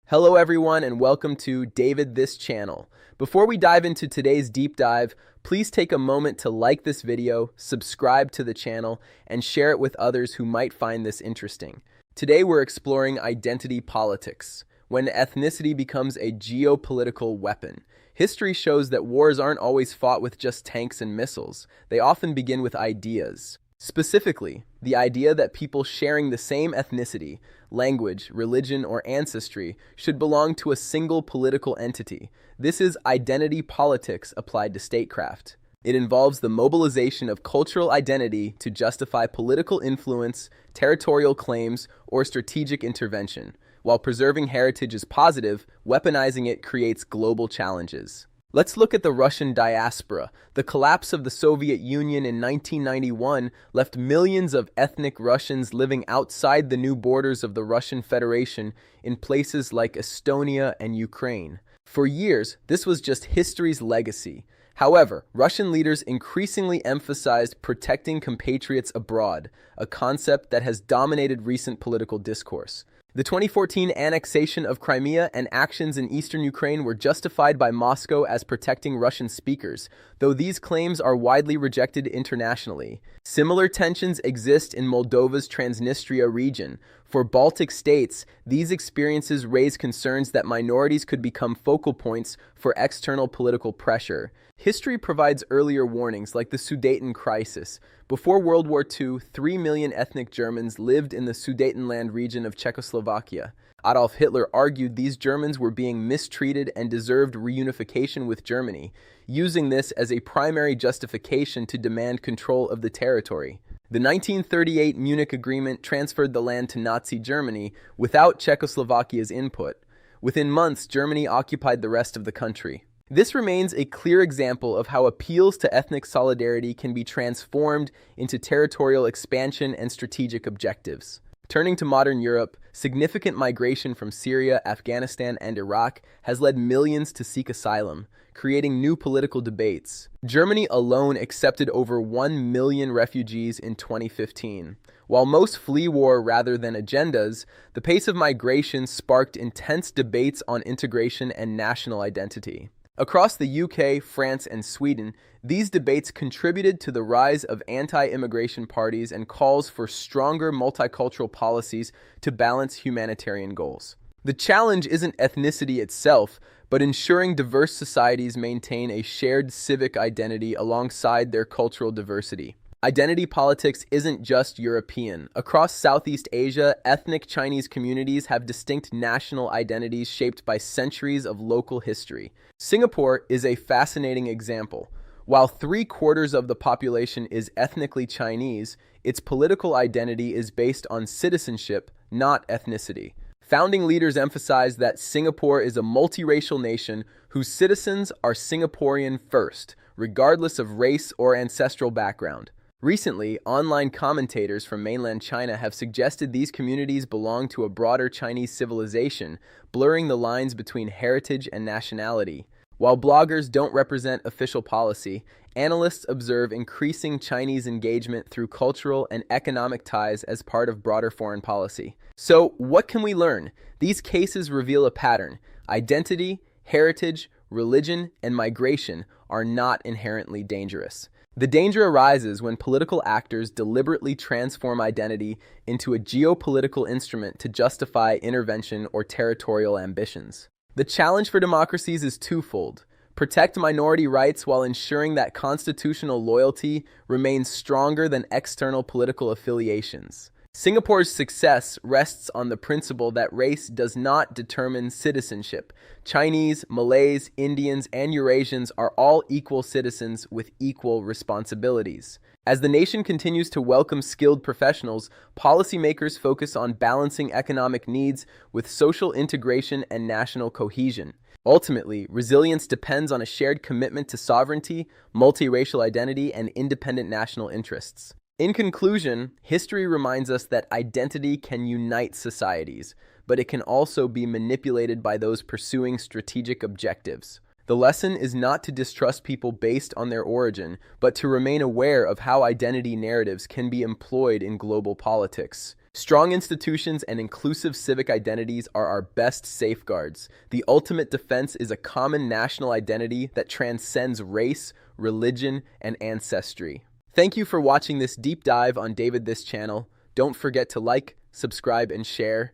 Hello everyone and welcome to David This Channel. Before we dive into today's deep dive, please take a moment to like this video, subscribe to the channel, and share it with others who might find this interesting. Today we're exploring identity politics, when ethnicity becomes a geopolitical weapon. History shows that wars aren't always fought with just tanks and missiles. They often begin with ideas. Specifically, the idea that people sharing the same ethnicity, language, religion, or ancestry should belong to a single political entity. This is identity politics applied to statecraft. It involves the mobilization of cultural identity to justify political influence, territorial claims, or strategic intervention. While preserving heritage is positive, weaponizing it creates global challenges. Let's look at the Russian diaspora. The collapse of the Soviet Union in 1991 left millions of ethnic Russians living outside the new borders of the Russian Federation in places like Estonia and Ukraine. For years, this was just history's legacy. However, Russian leaders increasingly emphasized protecting compatriots abroad, a concept that has dominated recent political discourse. The 2014 annexation of Crimea and actions in eastern Ukraine were justified by Moscow as protecting Russian speakers, though these claims are widely rejected internationally. Similar tensions exist in Moldova's Transnistria region. For Baltic states, these experiences raise concerns that minorities could become focal points for external political pressure. History provides earlier warnings, like the Sudeten crisis. Before World War II, 3 million ethnic Germans lived in the Sudetenland region of Czechoslovakia. Adolf Hitler argued these Germans were being mistreated and deserved reunification with Germany, using this as a primary justification to demand control of the territory. The 1938 Munich Agreement transferred the land to Nazi Germany without Czechoslovakia's input. Within months, Germany occupied the rest of the country. This remains a clear example of how appeals to ethnic solidarity can be transformed into territorial expansion and strategic objectives. Turning to modern Europe, significant migration from Syria, Afghanistan, and Iraq has led millions to seek asylum, creating new political debates. Germany alone accepted over 1 million refugees in 2015. While most flee war rather than agendas, the pace of migration sparked intense debates on integration and national identity. Across the UK, France, and Sweden, these debates contributed to the rise of anti-immigration parties and calls for stronger multicultural policies to balance humanitarian goals. The challenge isn't ethnicity itself, but ensuring diverse societies maintain a shared civic identity alongside their cultural diversity. Identity politics isn't just European. Across Southeast Asia, ethnic Chinese communities have distinct national identities shaped by centuries of local history. Singapore is a fascinating example. While 3/4 of the population is ethnically Chinese, its political identity is based on citizenship, not ethnicity. Founding leaders emphasized that Singapore is a multiracial nation whose citizens are Singaporean first, regardless of race or ancestral background. Recently, online commentators from mainland China have suggested these communities belong to a broader Chinese civilization, blurring the lines between heritage and nationality. While bloggers don't represent official policy, analysts observe increasing Chinese engagement through cultural and economic ties as part of broader foreign policy. So, what can we learn? These cases reveal a pattern. Identity, heritage, religion, and migration are not inherently dangerous. The danger arises when political actors deliberately transform identity into a geopolitical instrument to justify intervention or territorial ambitions. The challenge for democracies is twofold. Protect minority rights while ensuring that constitutional loyalty remains stronger than external political affiliations. Singapore's success rests on the principle that race does not determine citizenship. Chinese, Malays, Indians, and Eurasians are all equal citizens with equal responsibilities. As the nation continues to welcome skilled professionals, policymakers focus on balancing economic needs with social integration and national cohesion. Ultimately, resilience depends on a shared commitment to sovereignty, multiracial identity, and independent national interests. In conclusion, history reminds us that identity can unite societies, but it can also be manipulated by those pursuing strategic objectives. The lesson is not to distrust people based on their origin, but to remain aware of how identity narratives can be employed in global politics. Strong institutions and inclusive civic identities are our best safeguards. The ultimate defense is a common national identity that transcends race, religion, and ancestry. Thank you for watching this deep dive on David This Channel. Don't forget to like, subscribe, and share.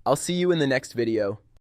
I'll see you in the next video.